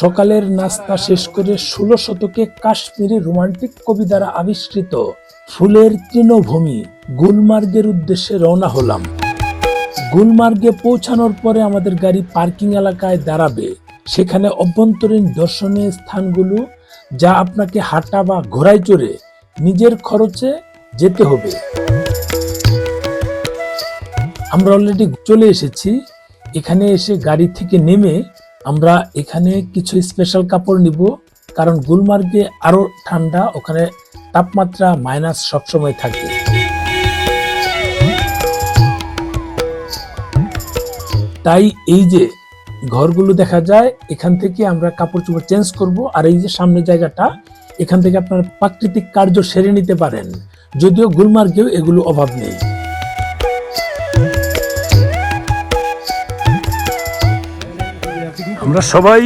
সকালের নাস্তা শেষ করে 16 শতকে কাশ্মীরি রোমান্টিক কবি দ্বারা আবিষ্কৃত ফুলের তৃণভূমি গুলমার্গের উদ্দেশ্যে রওনা হলাম। গুলমার্গে পৌঁছানোর পরে আমাদের গাড়ি পার্কিং এলাকায় দাঁড়াবে। সেখানে অভ্যন্তরীণ দর্শনীয় স্থানগুলো যা আপনাকে হাঁটা বা ঘোড়ায় চড়ে নিজের খরচে যেতে হবে। আমরা অলরেডি চলে এসেছি। এখানে এসে গাড়ি থেকে নেমে আমরা এখানে কিছু স্পেশাল কাপড় নিব, কারণ গুলমার্গে আরো ঠান্ডা, ওখানে তাপমাত্রা মাইনাস সবসময় থাকে। তাই এই যে ঘরগুলো দেখা যায়, এখান থেকে আমরা কাপড় চোপড় চেঞ্জ করব। আর এই যে সামনে জায়গাটা, এখান থেকে আপনারা প্রাকৃতিক কার্য সেরে নিতে পারেন, যদিও গুলমার্গেও এগুলো অভাব নেই। আমরা সবাই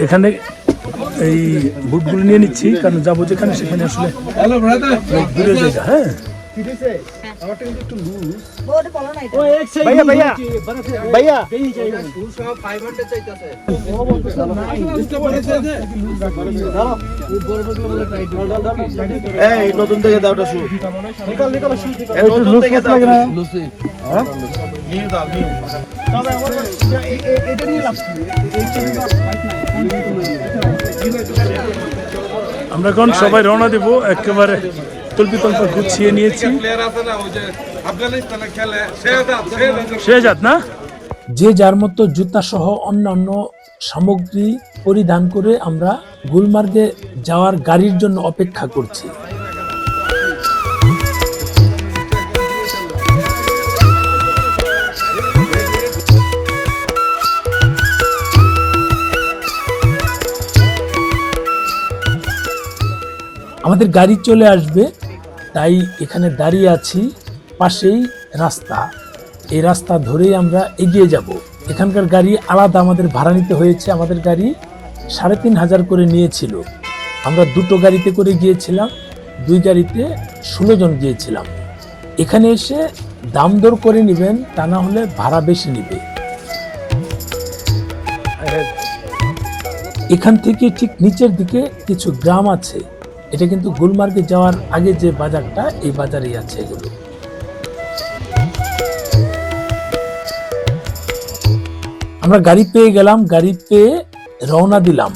এখানে এই বুটগুলো নিয়ে নিচ্ছি, কারণ যাবো যেখানে সেখানে আসলে দূরে জায়গা। হ্যাঁ, নতুন থেকে দাওটা শু নতুন থেকে দাও আমরা এখন সবাই রওনা দেব। একেবারে তল্পি গুছিয়ে নিয়েছি। শেহজাদ না, যে যার মতো জুতা সহ অন্যান্য সামগ্রী পরিধান করে আমরা গুলমার্গে যাওয়ার গাড়ির জন্য অপেক্ষা করছি। আমাদের গাড়ি চলে আসবে, তাই এখানে দাঁড়িয়ে আছি। পাশেই রাস্তা, এই রাস্তা ধরেই আমরা এগিয়ে যাব। এখানকার গাড়ি আলাদা আমাদের ভাড়া নিতে হয়েছে। আমাদের গাড়ি 3500 করে নিয়েছিল। আমরা দুটো গাড়িতে করে গিয়েছিলাম, দুই গাড়িতে 16 জন গিয়েছিলাম। এখানে এসে দাম দর করে নেবেন, তা না হলে ভাড়া বেশি নিবে। এখান থেকে ঠিক নিচের দিকে কিছু গ্রাম আছে। এটা কিন্তু গুলমার্গে যাওয়ার আগে যে বাজারটা, এই বাজারেই আছে এগুলো। আমরা গাড়ি পেয়ে গেলাম, গাড়ি পেয়ে রওনা দিলাম।